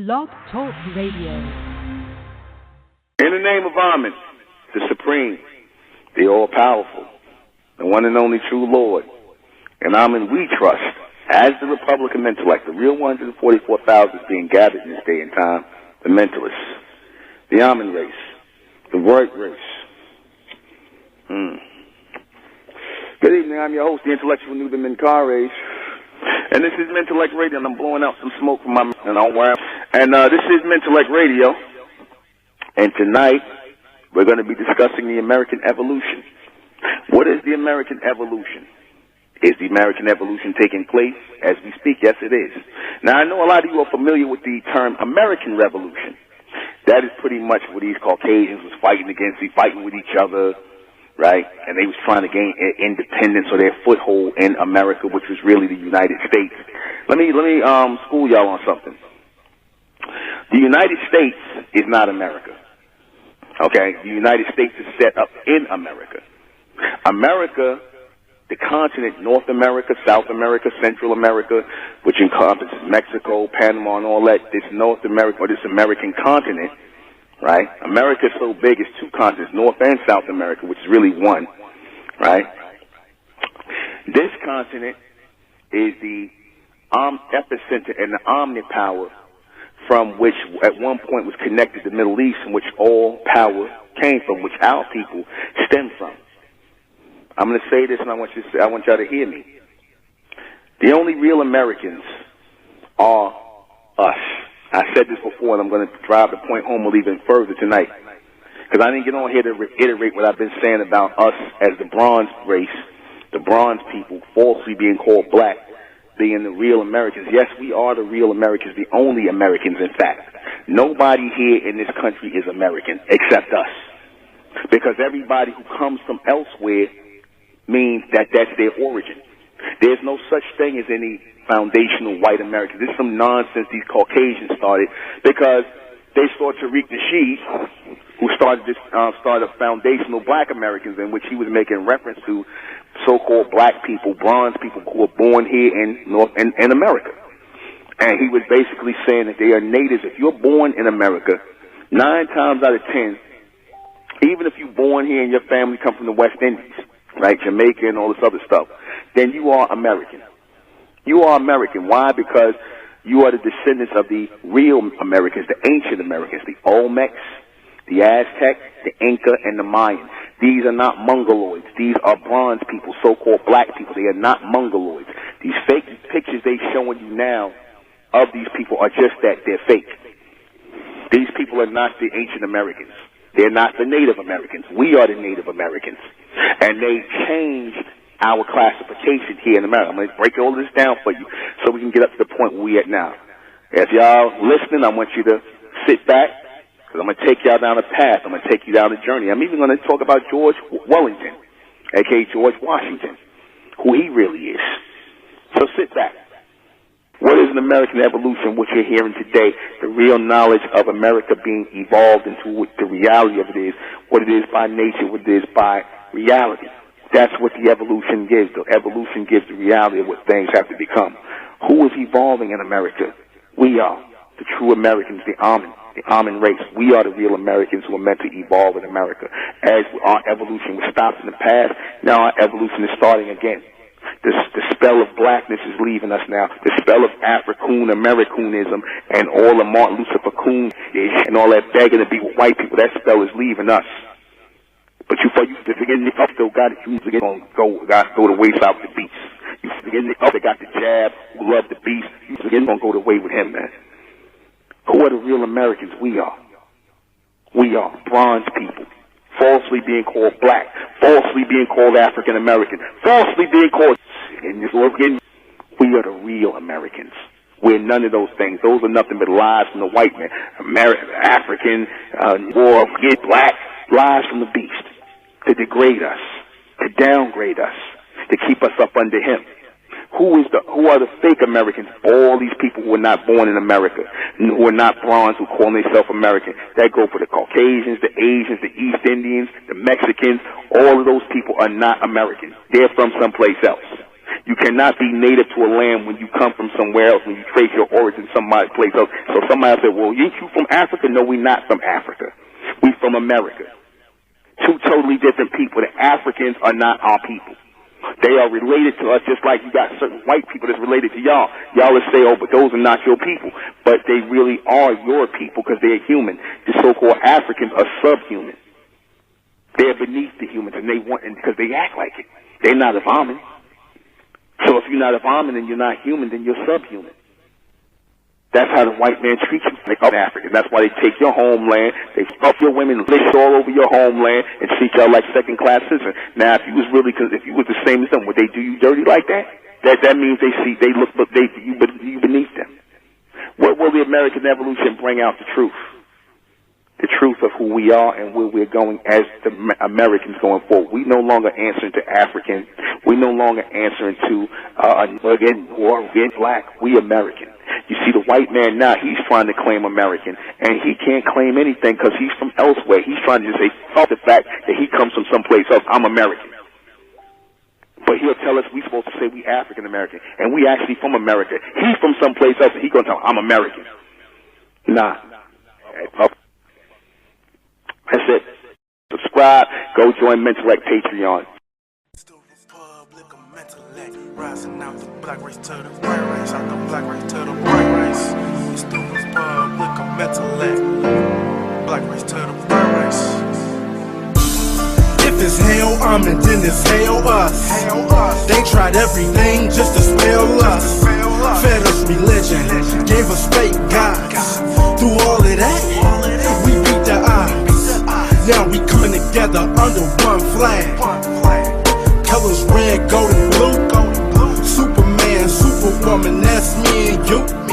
Blog Talk Radio. In the name of Amen, the Supreme, the All-Powerful, the one and only true Lord, and Amen we trust, as the Republican Mentellect, the real 144,000 being gathered in this day and time, the Mentalists, the Amen race, the Word race. Good evening, I'm your host, the intellectual Nuben Menkares, and this is Mentellect Radio, and I'm blowing out some smoke from my mouth, and this is Mentellect Radio, and tonight we're going to be discussing the American evolution. What is the American evolution? Is the American evolution taking place as we speak? Yes, it is. Now, I know a lot of you are familiar with the term American Revolution. That is pretty much what these Caucasians was fighting against, fighting with each other, right? And they was trying to gain independence or their foothold in America, which was really the United States. Let me school y'all on something. The United States is not America. Okay? The United States is set up in America. America, the continent, North America, South America, Central America, which encompasses Mexico, Panama, and all that, this North America, or this American continent, right? America is so big, it's two continents, North and South America, which is really one, right? This continent is the epicenter and the omnipower from which at one point was connected to the Middle East, in which all power came from, which our people stem from. I'm going to say this, and I want y'all to hear me. The only real Americans are us. I said this before, and I'm going to drive the point home a little even further tonight, because I didn't get on here to reiterate what I've been saying about us as the bronze race, the bronze people, falsely being called black, being the real Americans. Yes, we are the real Americans, the only Americans, in fact. Nobody here in this country is American except us, because everybody who comes from elsewhere means that that's their origin. There's no such thing as any foundational white Americans. This is some nonsense these Caucasians started, because they saw Tariq Nasheed, who started foundational black Americans, in which he was making reference to so-called black people, bronze people who were born here in America. And he was basically saying that they are natives. If you're born in America, 9 times out of 10, even if you're born here and your family come from the West Indies, right, Jamaica and all this other stuff, then you are American. You are American. Why? Because you are the descendants of the real Americans, the ancient Americans, the Olmecs, the Aztecs, the Inca, and the Mayans. These are not Mongoloids. These are bronze people, so-called black people. They are not Mongoloids. These fake pictures they're showing you now of these people are just that. They're fake. These people are not the ancient Americans. They're not the Native Americans. We are the Native Americans. And they changed our classification here in America. I'm going to break all this down for you so we can get up to the point where we're at now. If y'all listening, I want you to sit back, because I'm going to take y'all down a path. I'm going to take you down a journey. I'm even going to talk about George Wellington, a.k.a. George Washington, who he really is. So sit back. What is an American evolution? What you're hearing today, the real knowledge of America being evolved into what the reality of it is, what it is by nature, what it is by reality. That's what the evolution gives. The evolution gives the reality of what things have to become. Who is evolving in America? We are the true Americans, the Amen race. We are the real Americans who are meant to evolve in America. As our evolution was stopped in the past, now our evolution is starting again. The spell of blackness is leaving us now. The spell of African Americanism and all the Martin Luther King and all that begging to be with white people, that spell is leaving us. But you forget the up still got it. You forget to go the waist out the beast. You forget the up that got the jab, who love the beast. You forget gonna go the way with him, man. Who are the real Americans? We are. We are bronze people. Falsely being called black, falsely being called African American, falsely being called, we are the real Americans. We're none of those things. Those are nothing but lies from the white man. African, or black, lies from the beast to degrade us, to downgrade us, to keep us up under him. Who are the fake Americans? All these people who are not born in America, who are not bronze, who call themselves American. That go for the Caucasians, the Asians, the East Indians, the Mexicans. All of those people are not Americans. They're from someplace else. You You cannot be native to a land when you come from somewhere else, when you trace your origin somebody place else. So somebody said, well, ain't you from Africa? No, we not from Africa. We from America. Two totally different people. The Africans are not our people. They are related to us just like you got certain white people that's related to y'all. Y'all will say, oh, but those are not your people. But they really are your people because they're human. The so-called Africans are subhuman. They're beneath the humans, and because they act like it. They're not a vomit. So if you're not a vomit and you're not human, then you're subhuman. That's how the white man treats you, like Africans. That's why they take your homeland, they fuck your women, list all over your homeland, and treat y'all like second-class citizens. Now, if you was the same as them, would they do you dirty like that? That means you beneath them. What will the American evolution bring out? The truth. The truth of who we are and where we're going as the Americans going forward. We no longer answering to African. We no longer answering to again black. We American. You see, the white man now, he's trying to claim American, and he can't claim anything because he's from elsewhere. He's trying to just say, fuck the fact that he comes from someplace else. I'm American. But he'll tell us we're supposed to say we African American, and we actually from America. He's from someplace else, and he's going to tell I'm American. Nah. That's it. Subscribe. Go join Mentellect Patreon. It's the Republic of Mentellect, rising out the black race to the white race, out the black race to the white race. It's the Republic of Mentellect, black race to the white race. If it's hell, and then it's hell us. They tried everything just to spell us. Fed us religion, gave us fake gods. Through all of that, we beat the odds. Now we coming together under one flag. Colors red, gold, and blue. Superman, Superwoman, that's me and you.